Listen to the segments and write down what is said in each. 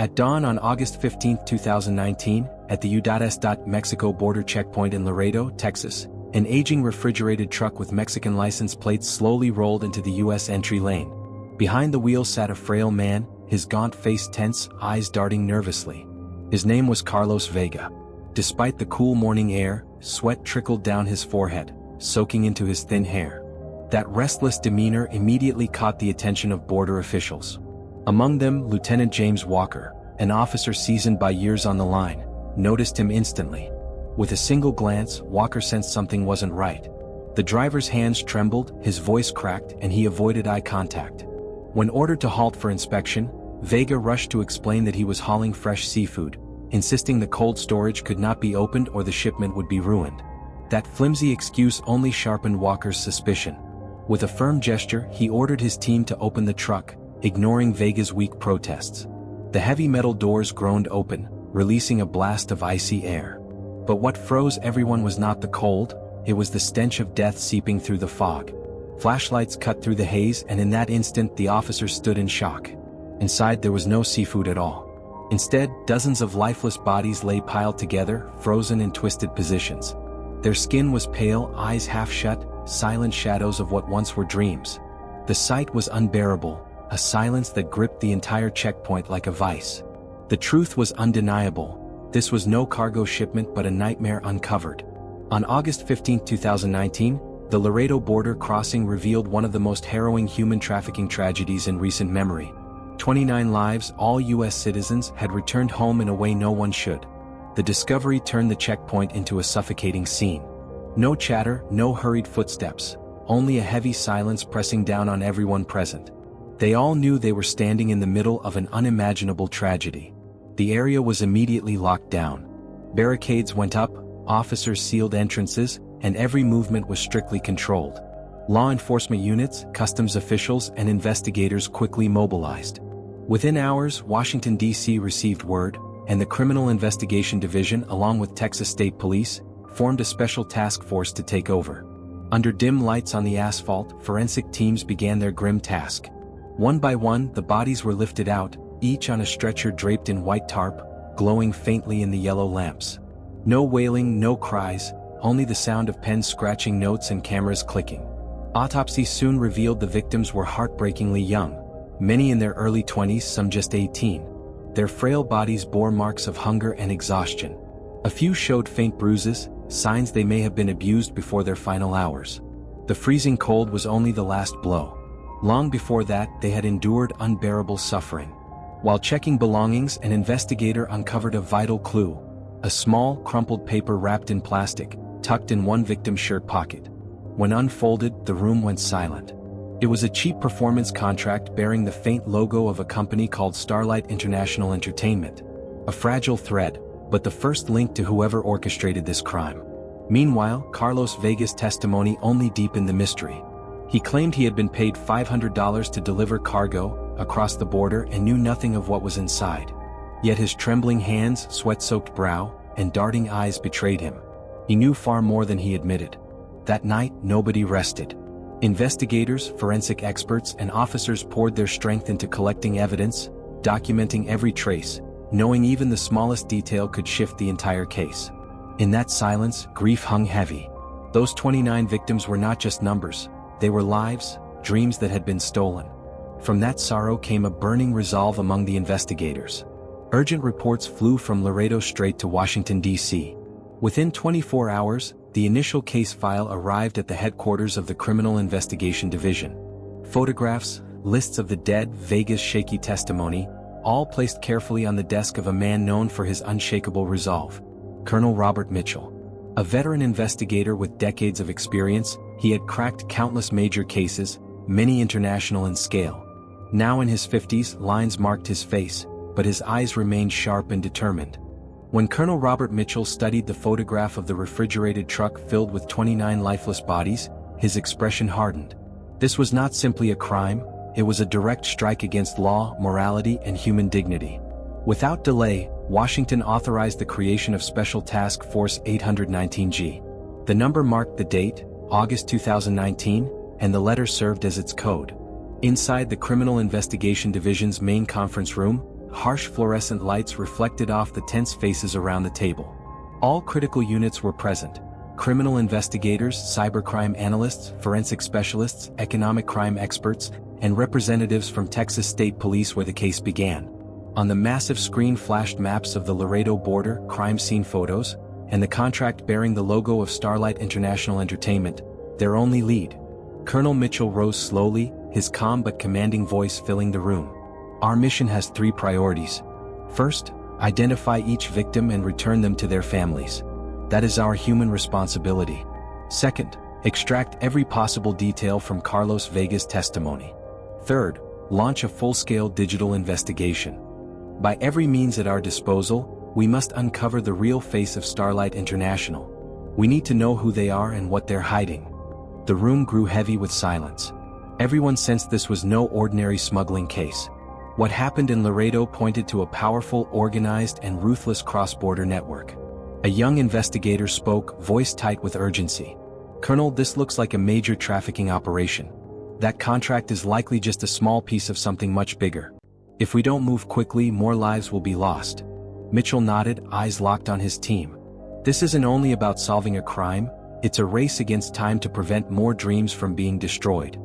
At dawn on August 15, 2019, at the Mexico border checkpoint in Laredo, Texas, an aging refrigerated truck with Mexican license plates slowly rolled into the U.S. entry lane. Behind the wheel sat a frail man, his gaunt face tense, eyes darting nervously. His name was Carlos Vega. Despite the cool morning air, sweat trickled down his forehead, soaking into his thin hair. That restless demeanor immediately caught the attention of border officials. Among them, Lieutenant James Walker, an officer seasoned by years on the line, noticed him instantly. With a single glance, Walker sensed something wasn't right. The driver's hands trembled, his voice cracked, and he avoided eye contact. When ordered to halt for inspection, Vega rushed to explain that he was hauling fresh seafood, insisting the cold storage could not be opened or the shipment would be ruined. That flimsy excuse only sharpened Walker's suspicion. With a firm gesture, he ordered his team to open the truck, ignoring Vega's weak protests. The heavy metal doors groaned open, releasing a blast of icy air. But what froze everyone was not the cold, it was the stench of death seeping through the fog. Flashlights cut through the haze, and in that instant the officers stood in shock. Inside there was no seafood at all. Instead, dozens of lifeless bodies lay piled together, frozen in twisted positions. Their skin was pale, eyes half shut, silent shadows of what once were dreams. The sight was unbearable, a silence that gripped the entire checkpoint like a vice. The truth was undeniable. This was no cargo shipment but a nightmare uncovered. On August 15, 2019, the Laredo border crossing revealed one of the most harrowing human trafficking tragedies in recent memory. 29 lives, all U.S. citizens, had returned home in a way no one should. The discovery turned the checkpoint into a suffocating scene. No chatter, no hurried footsteps, only a heavy silence pressing down on everyone present. They all knew they were standing in the middle of an unimaginable tragedy. The area was immediately locked down. Barricades went up, officers sealed entrances, and every movement was strictly controlled. Law enforcement units, customs officials, and investigators quickly mobilized. Within hours, Washington, D.C. received word, and the Criminal Investigation Division, along with Texas State Police, formed a special task force to take over. Under dim lights on the asphalt, forensic teams began their grim task. One by one, the bodies were lifted out, each on a stretcher draped in white tarp, glowing faintly in the yellow lamps. No wailing, no cries, only the sound of pens scratching notes and cameras clicking. Autopsies soon revealed the victims were heartbreakingly young, many in their early 20s, some just 18. Their frail bodies bore marks of hunger and exhaustion. A few showed faint bruises, signs they may have been abused before their final hours. The freezing cold was only the last blow. Long before that, they had endured unbearable suffering. While checking belongings, an investigator uncovered a vital clue: a small, crumpled paper wrapped in plastic, tucked in one victim's shirt pocket. When unfolded, the room went silent. It was a cheap performance contract bearing the faint logo of a company called Starlight International Entertainment. A fragile thread, but the first link to whoever orchestrated this crime. Meanwhile, Carlos Vega's testimony only deepened the mystery. He claimed he had been paid $500 to deliver cargo across the border and knew nothing of what was inside. Yet his trembling hands, sweat-soaked brow, and darting eyes betrayed him. He knew far more than he admitted. That night, nobody rested. Investigators, forensic experts, and officers poured their strength into collecting evidence, documenting every trace, knowing even the smallest detail could shift the entire case. In that silence, grief hung heavy. Those 29 victims were not just numbers. They were lives, dreams that had been stolen. From that sorrow came a burning resolve among the investigators. Urgent reports flew from Laredo straight to Washington, D.C. Within 24 hours, the initial case file arrived at the headquarters of the Criminal Investigation Division. Photographs, lists of the dead, Vega's shaky testimony, all placed carefully on the desk of a man known for his unshakable resolve: Colonel Robert Mitchell. A veteran investigator with decades of experience, he had cracked countless major cases, many international in scale. Now in his 50s, lines marked his face, but his eyes remained sharp and determined. When Colonel Robert Mitchell studied the photograph of the refrigerated truck filled with 29 lifeless bodies, his expression hardened. This was not simply a crime, it was a direct strike against law, morality, and human dignity. Without delay, Washington authorized the creation of Special Task Force 819G. The number marked the date, August 2019, and the letter served as its code. Inside the Criminal Investigation Division's main conference room, harsh fluorescent lights reflected off the tense faces around the table. All critical units were present: criminal investigators, cybercrime analysts, forensic specialists, economic crime experts, and representatives from Texas State Police where the case began. On the massive screen flashed maps of the Laredo border, crime scene photos, and the contract bearing the logo of Starlight International Entertainment, their only lead. Colonel Mitchell rose slowly, his calm but commanding voice filling the room. Our mission has 3 priorities. First, identify each victim and return them to their families. That is our human responsibility. Second, extract every possible detail from Carlos Vega's testimony. Third, launch a full-scale digital investigation. By every means at our disposal, we must uncover the real face of Starlight International. We need to know who they are and what they're hiding. The room grew heavy with silence. Everyone sensed this was no ordinary smuggling case. What happened in Laredo pointed to a powerful, organized, and ruthless cross-border network. A young investigator spoke, voice tight with urgency. "Colonel, this looks like a major trafficking operation. That contract is likely just a small piece of something much bigger. If we don't move quickly, more lives will be lost." Mitchell nodded, eyes locked on his team. "This isn't only about solving a crime, it's a race against time to prevent more dreams from being destroyed."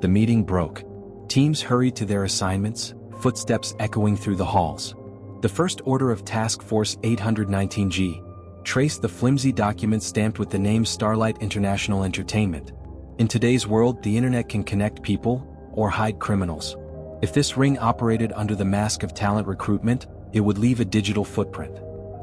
The meeting broke. Teams hurried to their assignments, footsteps echoing through the halls. The first order of Task Force 819G traced the flimsy document stamped with the name Starlight International Entertainment. In today's world, the internet can connect people or hide criminals. If this ring operated under the mask of talent recruitment, it would leave a digital footprint.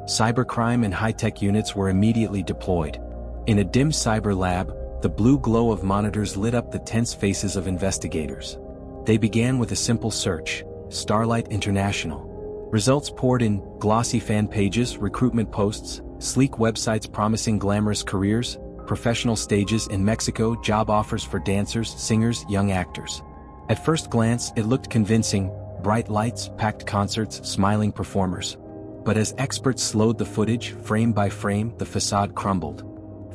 Cybercrime and high-tech units were immediately deployed. In a dim cyber lab, the blue glow of monitors lit up the tense faces of investigators. They began with a simple search: Starlight International. Results poured in: glossy fan pages, recruitment posts, sleek websites promising glamorous careers, professional stages in Mexico, job offers for dancers, singers, young actors. At first glance, it looked convincing: bright lights, packed concerts, smiling performers. But as experts slowed the footage, frame by frame, the facade crumbled.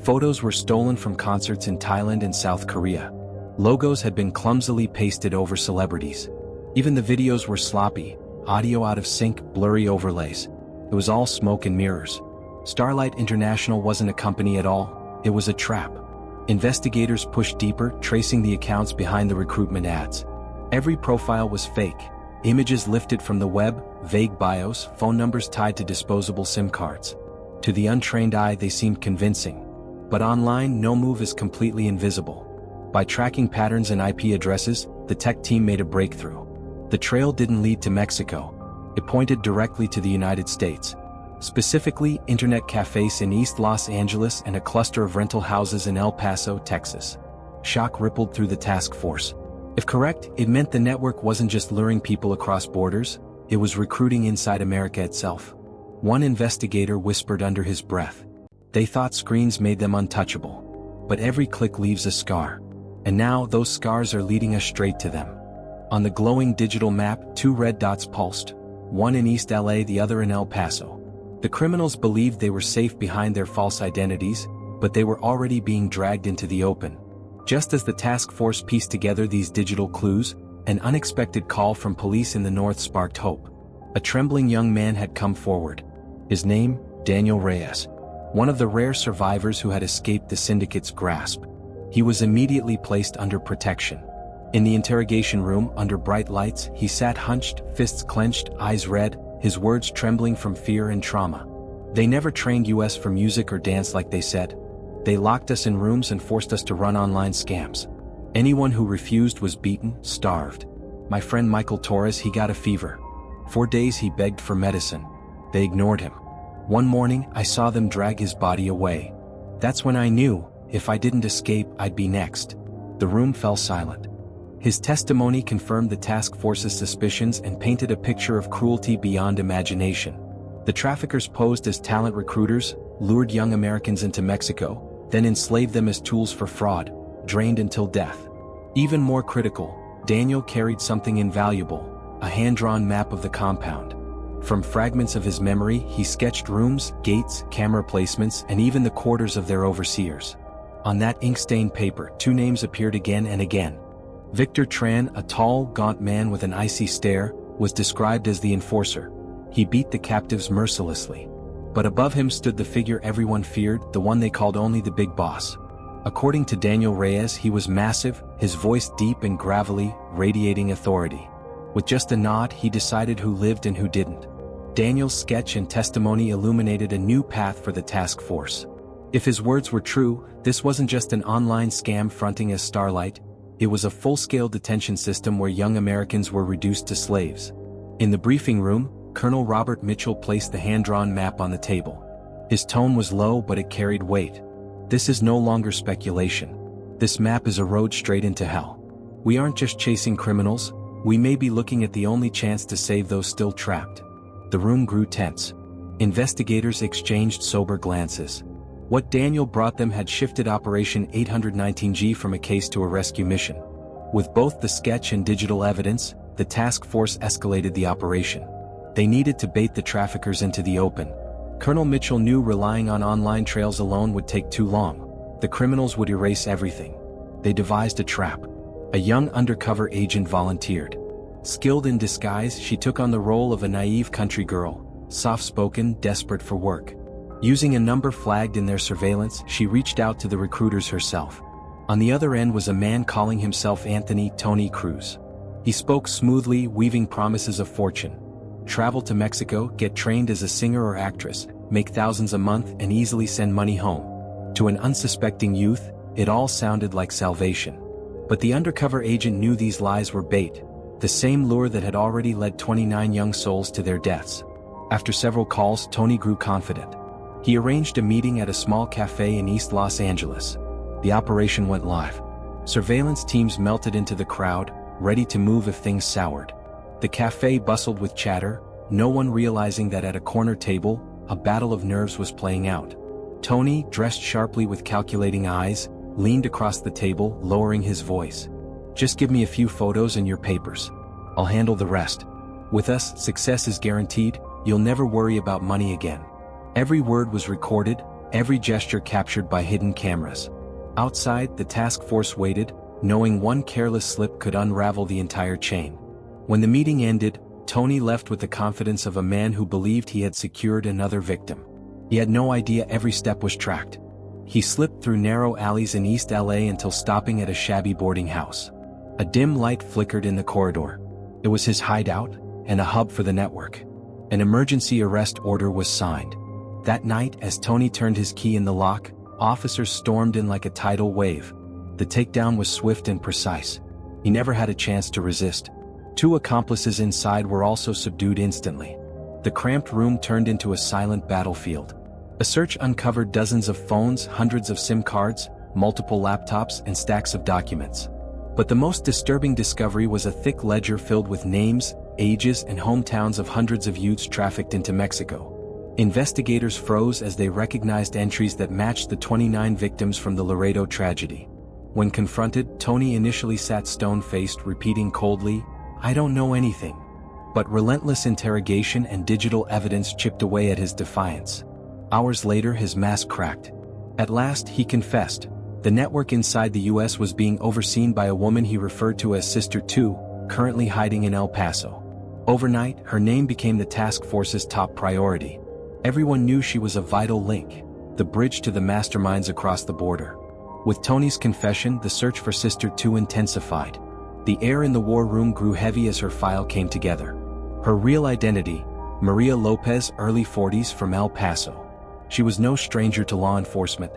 Photos were stolen from concerts in Thailand and South Korea. Logos had been clumsily pasted over celebrities. Even the videos were sloppy, audio out of sync, blurry overlays. It was all smoke and mirrors. Starlight International wasn't a company at all, it was a trap. Investigators pushed deeper, tracing the accounts behind the recruitment ads. Every profile was fake. Images lifted from the web, vague bios, phone numbers tied to disposable SIM cards. To the untrained eye, they seemed convincing. But online, no move is completely invisible. By tracking patterns and IP addresses, the tech team made a breakthrough. The trail didn't lead to Mexico. It pointed directly to the United States. Specifically, internet cafes in East Los Angeles and a cluster of rental houses in El Paso, Texas. Shock rippled through the task force. If correct, it meant the network wasn't just luring people across borders, it was recruiting inside America itself. One investigator whispered under his breath. They thought screens made them untouchable. But every click leaves a scar. And now those scars are leading us straight to them. On the glowing digital map, 2 red dots pulsed. One in East LA, the other in El Paso. The criminals believed they were safe behind their false identities, but they were already being dragged into the open. Just as the task force pieced together these digital clues, an unexpected call from police in the north sparked hope. A trembling young man had come forward. His name, Daniel Reyes. One of the rare survivors who had escaped the syndicate's grasp. He was immediately placed under protection. In the interrogation room, under bright lights, he sat hunched, fists clenched, eyes red, his words trembling from fear and trauma. They never trained us for music or dance like they said. They locked us in rooms and forced us to run online scams. Anyone who refused was beaten, starved. My friend Michael Torres, he got a fever. 4 days he begged for medicine. They ignored him. One morning, I saw them drag his body away. That's when I knew, if I didn't escape, I'd be next. The room fell silent. His testimony confirmed the task force's suspicions and painted a picture of cruelty beyond imagination. The traffickers posed as talent recruiters, lured young Americans into Mexico, then enslaved them as tools for fraud, drained until death. Even more critical, Daniel carried something invaluable, a hand-drawn map of the compound. From fragments of his memory, he sketched rooms, gates, camera placements, and even the quarters of their overseers. On that ink-stained paper, 2 names appeared again and again. Victor Tran, a tall, gaunt man with an icy stare, was described as the enforcer. He beat the captives mercilessly. But above him stood the figure everyone feared, the one they called only the Big Boss. According to Daniel Reyes, he was massive, his voice deep and gravelly, radiating authority. With just a nod, he decided who lived and who didn't. Daniel's sketch and testimony illuminated a new path for the task force. If his words were true, this wasn't just an online scam fronting as Starlight, it was a full-scale detention system where young Americans were reduced to slaves. In the briefing room, Colonel Robert Mitchell placed the hand-drawn map on the table. His tone was low, but it carried weight. This is no longer speculation. This map is a road straight into hell. We aren't just chasing criminals, we may be looking at the only chance to save those still trapped. The room grew tense. Investigators exchanged sober glances. What Daniel brought them had shifted Operation 819G from a case to a rescue mission. With both the sketch and digital evidence, the task force escalated the operation. They needed to bait the traffickers into the open. Colonel Mitchell knew relying on online trails alone would take too long. The criminals would erase everything. They devised a trap. A young undercover agent volunteered. Skilled in disguise, she took on the role of a naive country girl, soft-spoken, desperate for work. Using a number flagged in their surveillance, she reached out to the recruiters herself. On the other end was a man calling himself Anthony Tony Cruz. He spoke smoothly, weaving promises of fortune. Travel to Mexico, get trained as a singer or actress, make thousands a month and easily send money home. To an unsuspecting youth, it all sounded like salvation. But the undercover agent knew these lies were bait, the same lure that had already led 29 young souls to their deaths. After several calls, Tony grew confident. He arranged a meeting at a small cafe in East Los Angeles. The operation went live. Surveillance teams melted into the crowd, ready to move if things soured. The cafe bustled with chatter, no one realizing that at a corner table, a battle of nerves was playing out. Tony, dressed sharply with calculating eyes, leaned across the table, lowering his voice. "Just give me a few photos and your papers. I'll handle the rest. With us, success is guaranteed, you'll never worry about money again." Every word was recorded, every gesture captured by hidden cameras. Outside, the task force waited, knowing one careless slip could unravel the entire chain. When the meeting ended, Tony left with the confidence of a man who believed he had secured another victim. He had no idea every step was tracked. He slipped through narrow alleys in East LA until stopping at a shabby boarding house. A dim light flickered in the corridor. It was his hideout, and a hub for the network. An emergency arrest order was signed. That night, as Tony turned his key in the lock, officers stormed in like a tidal wave. The takedown was swift and precise. He never had a chance to resist. Two accomplices inside were also subdued instantly. The cramped room turned into a silent battlefield. A search uncovered dozens of phones, hundreds of SIM cards, multiple laptops, and stacks of documents. But the most disturbing discovery was a thick ledger filled with names, ages, and hometowns of hundreds of youths trafficked into Mexico. Investigators froze as they recognized entries that matched the 29 victims from the Laredo tragedy. When confronted, Tony initially sat stone-faced, repeating coldly, "I don't know anything." But relentless interrogation and digital evidence chipped away at his defiance. Hours later, his mask cracked. At last, he confessed. The network inside the US was being overseen by a woman he referred to as Sister 2, currently hiding in El Paso. Overnight, her name became the task force's top priority. Everyone knew she was a vital link, the bridge to the masterminds across the border. With Tony's confession, the search for Sister 2 intensified. The air in the war room grew heavy as her file came together. Her real identity, Maria Lopez, early 40s, from El Paso. She was no stranger to law enforcement.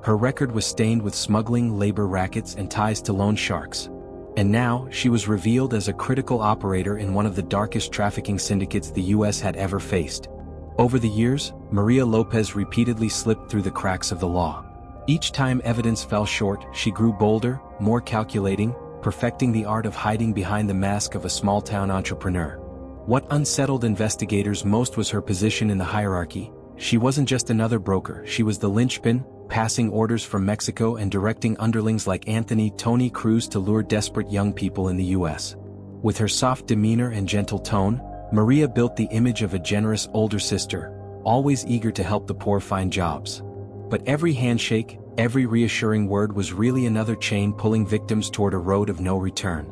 Her record was stained with smuggling, labor rackets, and ties to loan sharks. And now, she was revealed as a critical operator in one of the darkest trafficking syndicates the US had ever faced. Over the years, Maria Lopez repeatedly slipped through the cracks of the law. Each time evidence fell short, she grew bolder, more calculating, perfecting the art of hiding behind the mask of a small-town entrepreneur. What unsettled investigators most was her position in the hierarchy. She wasn't just another broker, she was the linchpin, passing orders from Mexico and directing underlings like Anthony Tony Cruz to lure desperate young people in the US. With her soft demeanor and gentle tone, Maria built the image of a generous older sister, always eager to help the poor find jobs. But every handshake, every reassuring word was really another chain pulling victims toward a road of no return.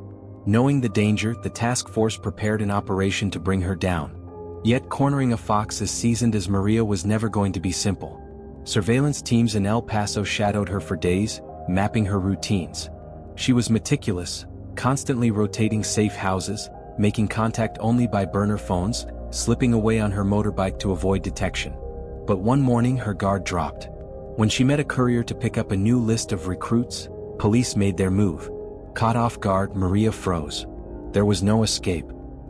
Knowing the danger, the task force prepared an operation to bring her down. Yet cornering a fox as seasoned as Maria was never going to be simple. Surveillance teams in El Paso shadowed her for days, mapping her routines. She was meticulous, constantly rotating safe houses, making contact only by burner phones, slipping away on her motorbike to avoid detection. But one morning her guard dropped. When she met a courier to pick up a new list of recruits, police made their move. Caught off guard, Maria froze. There was no escape.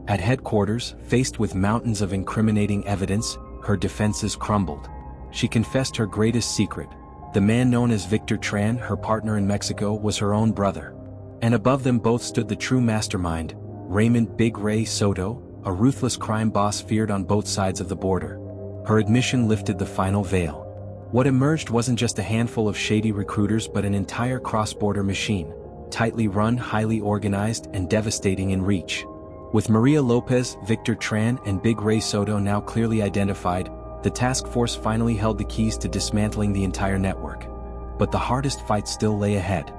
At headquarters, faced with mountains of incriminating evidence, her defenses crumbled. She confessed her greatest secret. The man known as Victor Tran, her partner in Mexico, was her own brother. And above them both stood the true mastermind, Raymond Big Ray Soto, a ruthless crime boss feared on both sides of the border. Her admission lifted the final veil. What emerged wasn't just a handful of shady recruiters but an entire cross-border machine, tightly run, highly organized, and devastating in reach. With Maria Lopez, Victor Tran, and Big Ray Soto now clearly identified, the task force finally held the keys to dismantling the entire network. But the hardest fight still lay ahead.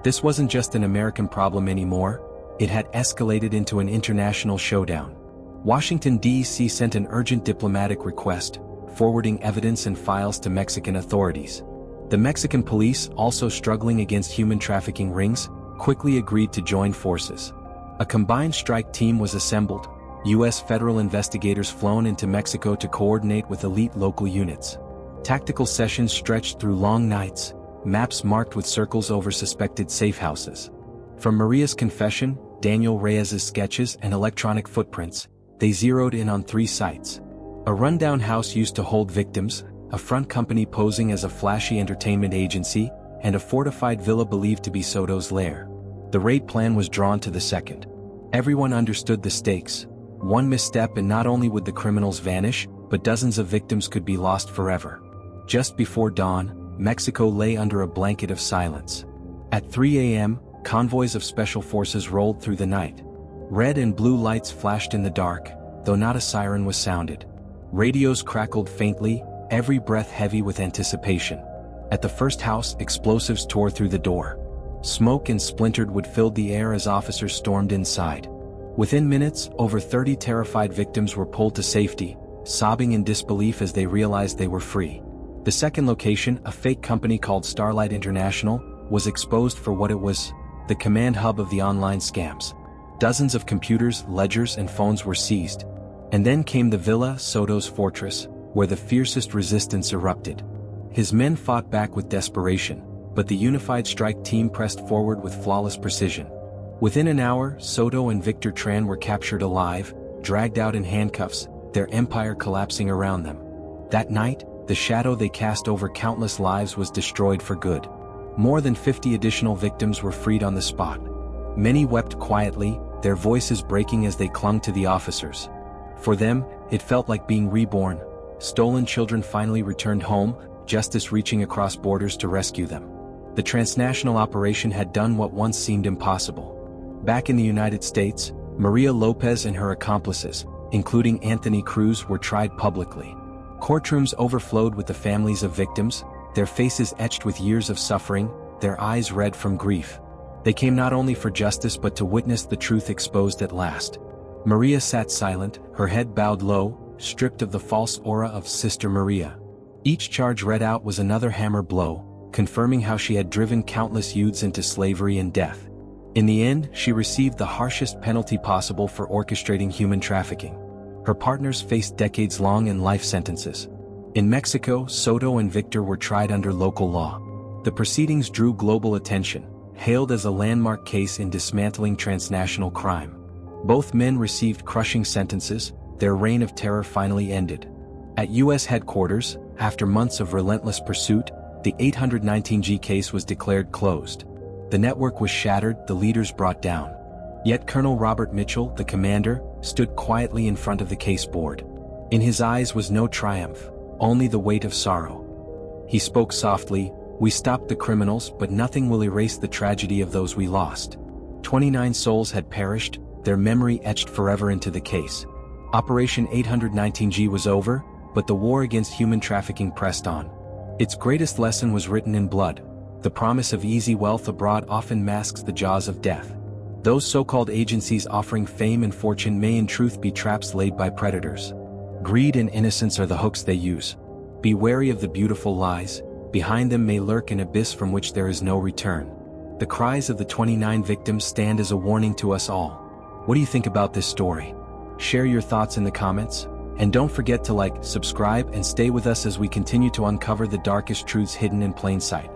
This wasn't just an American problem anymore, it had escalated into an international showdown. Washington, D.C. sent an urgent diplomatic request, forwarding evidence and files to Mexican authorities. The Mexican police, also struggling against human trafficking rings, quickly agreed to join forces. A combined strike team was assembled, U.S. federal investigators flown into Mexico to coordinate with elite local units. Tactical sessions stretched through long nights, maps marked with circles over suspected safe houses. From Maria's confession, Daniel Reyes's sketches, and electronic footprints, they zeroed in on 3 sites. A rundown house used to hold victims, a front company posing as a flashy entertainment agency, and a fortified villa believed to be Soto's lair. The raid plan was drawn to the second. Everyone understood the stakes. One misstep and not only would the criminals vanish, but dozens of victims could be lost forever. Just before dawn, Mexico lay under a blanket of silence. At 3 a.m., convoys of special forces rolled through the night. Red and blue lights flashed in the dark, though not a siren was sounded. Radios crackled faintly, every breath heavy with anticipation. At the first house, explosives tore through the door. Smoke and splintered wood filled the air as officers stormed inside. Within minutes, over 30 terrified victims were pulled to safety, sobbing in disbelief as they realized they were free. The second location, a fake company called Starlight International, was exposed for what it was: the command hub of the online scams. Dozens of computers, ledgers, and phones were seized. And then came the Villa Soto's fortress, where the fiercest resistance erupted. His men fought back with desperation, but the unified strike team pressed forward with flawless precision. Within an hour, Soto and Victor Tran were captured alive, dragged out in handcuffs, their empire collapsing around them. That night, the shadow they cast over countless lives was destroyed for good. More than 50 additional victims were freed on the spot. Many wept quietly, their voices breaking as they clung to the officers. For them, it felt like being reborn. Stolen children finally returned home, justice reaching across borders to rescue them. The transnational operation had done what once seemed impossible. Back in the United States, Maria Lopez and her accomplices, including Anthony Cruz, were tried publicly. Courtrooms overflowed with the families of victims, their faces etched with years of suffering, their eyes red from grief. They came not only for justice but to witness the truth exposed at last. Maria sat silent, her head bowed low, stripped of the false aura of Sister Maria. Each charge read out was another hammer blow, confirming how she had driven countless youths into slavery and death. In the end, she received the harshest penalty possible for orchestrating human trafficking. Her partners faced decades-long and life sentences. In Mexico, Soto and Victor were tried under local law. The proceedings drew global attention, hailed as a landmark case in dismantling transnational crime. Both men received crushing sentences, their reign of terror finally ended. At U.S. headquarters, after months of relentless pursuit, the 819G case was declared closed. The network was shattered, the leaders brought down. Yet Colonel Robert Mitchell, the commander, stood quietly in front of the case board. In his eyes was no triumph, only the weight of sorrow. He spoke softly, "We stopped the criminals, but nothing will erase the tragedy of those we lost. 29 souls had perished, their memory etched forever into the case. Operation 819G was over, but the war against human trafficking pressed on. Its greatest lesson was written in blood. The promise of easy wealth abroad often masks the jaws of death. Those so-called agencies offering fame and fortune may in truth be traps laid by predators. Greed and innocence are the hooks they use. Be wary of the beautiful lies. Behind them may lurk an abyss from which there is no return. The cries of the 29 victims stand as a warning to us all. What do you think about this story? Share your thoughts in the comments. And don't forget to like, subscribe, and stay with us as we continue to uncover the darkest truths hidden in plain sight.